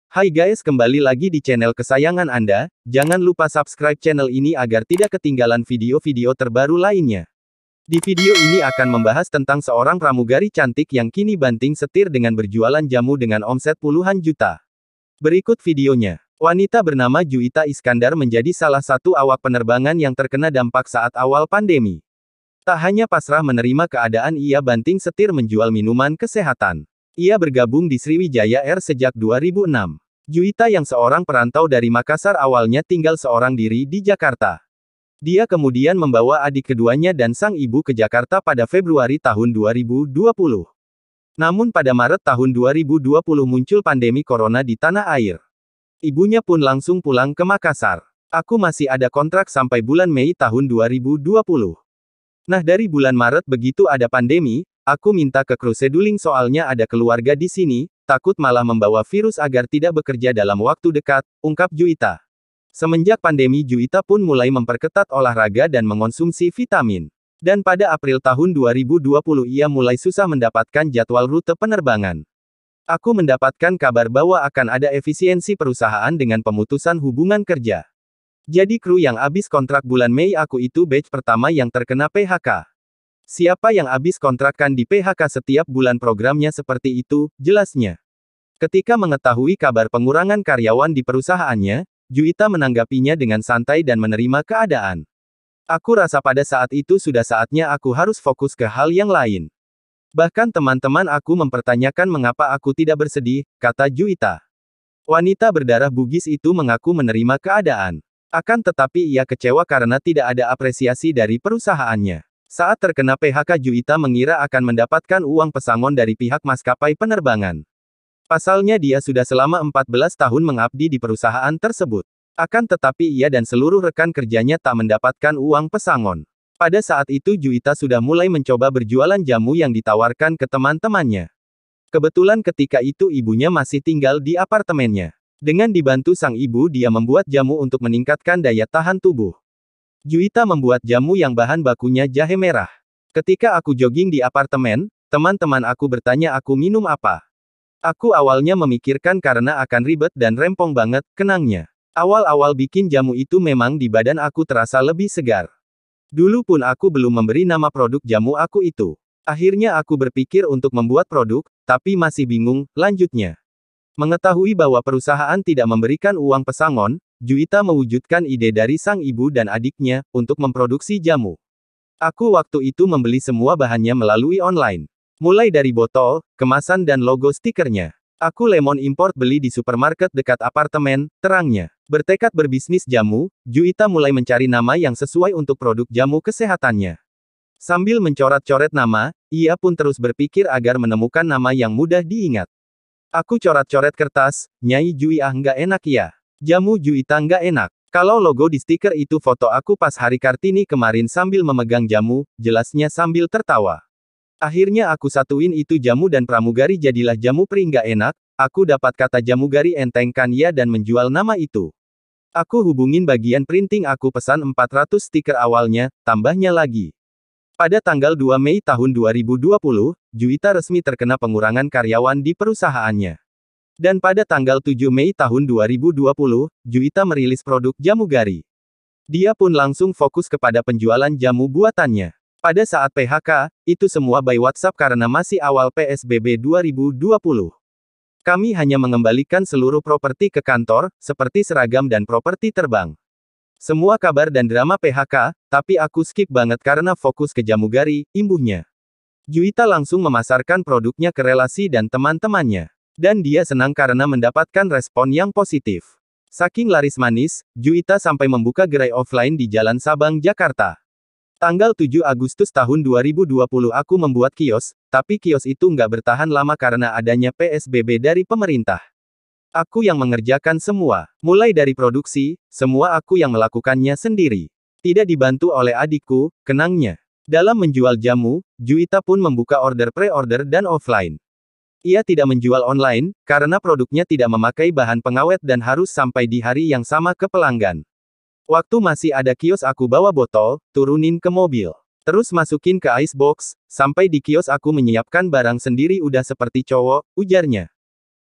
Hai guys, kembali lagi di channel kesayangan Anda. Jangan lupa subscribe channel ini agar tidak ketinggalan video-video terbaru lainnya. Di video ini akan membahas tentang seorang pramugari cantik yang kini banting setir dengan berjualan jamu dengan omset puluhan juta. Berikut videonya. Wanita bernama Juwita Iskandar menjadi salah satu awak penerbangan yang terkena dampak saat awal pandemi. Tak hanya pasrah menerima keadaan, ia banting setir menjual minuman kesehatan. Ia bergabung di Sriwijaya Air sejak 2006. Juwita yang seorang perantau dari Makassar awalnya tinggal seorang diri di Jakarta. Dia kemudian membawa adik keduanya dan sang ibu ke Jakarta pada Februari tahun 2020. Namun pada Maret tahun 2020 muncul pandemi corona di tanah air. Ibunya pun langsung pulang ke Makassar. Aku masih ada kontrak sampai bulan Mei tahun 2020. Nah, dari bulan Maret begitu ada pandemi, aku minta ke kru scheduling soalnya ada keluarga di sini, takut malah membawa virus agar tidak bekerja dalam waktu dekat, ungkap Juwita. Semenjak pandemi Juwita pun mulai memperketat olahraga dan mengonsumsi vitamin. Dan pada April tahun 2020 ia mulai susah mendapatkan jadwal rute penerbangan. Aku mendapatkan kabar bahwa akan ada efisiensi perusahaan dengan pemutusan hubungan kerja. Jadi kru yang habis kontrak bulan Mei aku itu batch pertama yang terkena PHK. Siapa yang habis kontrakkan di PHK setiap bulan programnya seperti itu, jelasnya. Ketika mengetahui kabar pengurangan karyawan di perusahaannya, Juwita menanggapinya dengan santai dan menerima keadaan. Aku rasa pada saat itu sudah saatnya aku harus fokus ke hal yang lain. Bahkan teman-teman aku mempertanyakan mengapa aku tidak bersedih, kata Juwita. Wanita berdarah Bugis itu mengaku menerima keadaan. Akan tetapi ia kecewa karena tidak ada apresiasi dari perusahaannya. Saat terkena PHK Juwita mengira akan mendapatkan uang pesangon dari pihak maskapai penerbangan. Pasalnya dia sudah selama 14 tahun mengabdi di perusahaan tersebut. Akan tetapi ia dan seluruh rekan kerjanya tak mendapatkan uang pesangon. Pada saat itu Juwita sudah mulai mencoba berjualan jamu yang ditawarkan ke teman-temannya. Kebetulan ketika itu ibunya masih tinggal di apartemennya. Dengan dibantu sang ibu dia membuat jamu untuk meningkatkan daya tahan tubuh. Juwita membuat jamu yang bahan bakunya jahe merah. Ketika aku jogging di apartemen, teman-teman aku bertanya aku minum apa. Aku awalnya memikirkan karena akan ribet dan rempong banget, kenangnya. Awal-awal bikin jamu itu memang di badan aku terasa lebih segar. Dulu pun aku belum memberi nama produk jamu aku itu. Akhirnya aku berpikir untuk membuat produk, tapi masih bingung, lanjutnya. Mengetahui bahwa perusahaan tidak memberikan uang pesangon, Juwita mewujudkan ide dari sang ibu dan adiknya, untuk memproduksi jamu. Aku waktu itu membeli semua bahannya melalui online. Mulai dari botol, kemasan dan logo stikernya. Aku lemon import beli di supermarket dekat apartemen, terangnya. Bertekad berbisnis jamu, Juwita mulai mencari nama yang sesuai untuk produk jamu kesehatannya. Sambil mencoret-coret nama, ia pun terus berpikir agar menemukan nama yang mudah diingat. Aku coret-coret kertas, Nyai Jui nggak enak ya. Jamu Juwita nggak enak. Kalau logo di stiker itu foto aku pas hari Kartini kemarin sambil memegang jamu, jelasnya sambil tertawa. Akhirnya aku satuin itu jamu dan pramugari jadilah jamu pri nggak enak, aku dapat kata jamugari enteng kan ya dan menjual nama itu. Aku hubungin bagian printing aku pesan 400 stiker awalnya, tambahnya lagi. Pada tanggal 2 Mei tahun 2020, Juwita resmi terkena pengurangan karyawan di perusahaannya. Dan pada tanggal 7 Mei tahun 2020, Juwita merilis produk Jamugari. Dia pun langsung fokus kepada penjualan jamu buatannya. Pada saat PHK, itu semua by WhatsApp karena masih awal PSBB 2020. Kami hanya mengembalikan seluruh properti ke kantor, seperti seragam dan properti terbang. Semua kabar dan drama PHK, tapi aku skip banget karena fokus ke Jamugari, imbuhnya. Juwita langsung memasarkan produknya ke relasi dan teman-temannya. Dan dia senang karena mendapatkan respon yang positif. Saking laris manis, Juwita sampai membuka gerai offline di Jalan Sabang, Jakarta. Tanggal 7 Agustus tahun 2020 aku membuat kios, tapi kios itu nggak bertahan lama karena adanya PSBB dari pemerintah. Aku yang mengerjakan semua. Mulai dari produksi, semua aku yang melakukannya sendiri. Tidak dibantu oleh adikku, kenangnya. Dalam menjual jamu, Juwita pun membuka order pre-order dan offline. Ia tidak menjual online, karena produknya tidak memakai bahan pengawet dan harus sampai di hari yang sama ke pelanggan. Waktu masih ada kios aku bawa botol, turunin ke mobil. Terus masukin ke icebox, sampai di kios aku menyiapkan barang sendiri udah seperti cowok, ujarnya.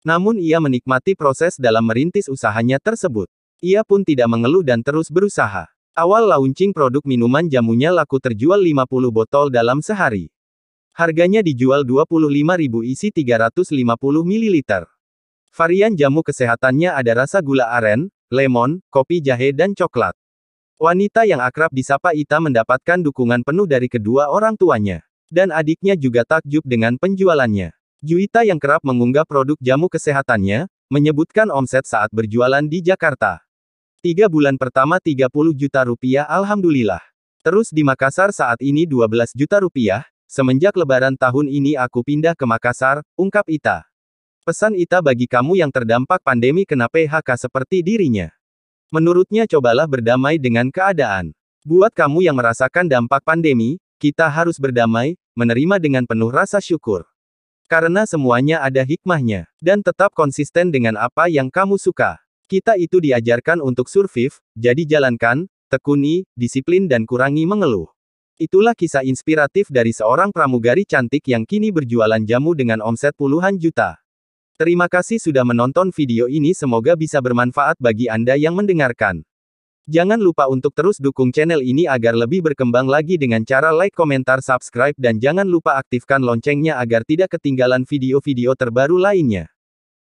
Namun ia menikmati proses dalam merintis usahanya tersebut. Ia pun tidak mengeluh dan terus berusaha. Awal launching produk minuman jamunya laku terjual 50 botol dalam sehari. Harganya dijual 25.000 isi 350 ml. Varian jamu kesehatannya ada rasa gula aren, lemon, kopi jahe dan coklat. Wanita yang akrab disapa Ita mendapatkan dukungan penuh dari kedua orang tuanya. Dan adiknya juga takjub dengan penjualannya. Juwita yang kerap mengunggah produk jamu kesehatannya, menyebutkan omset saat berjualan di Jakarta. 3 bulan pertama 30 juta rupiah alhamdulillah. Terus di Makassar saat ini 12 juta rupiah, semenjak lebaran tahun ini aku pindah ke Makassar, ungkap Ita. Pesan Ita bagi kamu yang terdampak pandemi kena PHK seperti dirinya. Menurutnya cobalah berdamai dengan keadaan. Buat kamu yang merasakan dampak pandemi, kita harus berdamai, menerima dengan penuh rasa syukur. Karena semuanya ada hikmahnya. Dan tetap konsisten dengan apa yang kamu suka. Kita itu diajarkan untuk survive, jadi jalankan, tekuni, disiplin dan kurangi mengeluh. Itulah kisah inspiratif dari seorang pramugari cantik yang kini berjualan jamu dengan omset puluhan juta. Terima kasih sudah menonton video ini, semoga bisa bermanfaat bagi Anda yang mendengarkan. Jangan lupa untuk terus dukung channel ini agar lebih berkembang lagi dengan cara like, komentar, subscribe dan jangan lupa aktifkan loncengnya agar tidak ketinggalan video-video terbaru lainnya.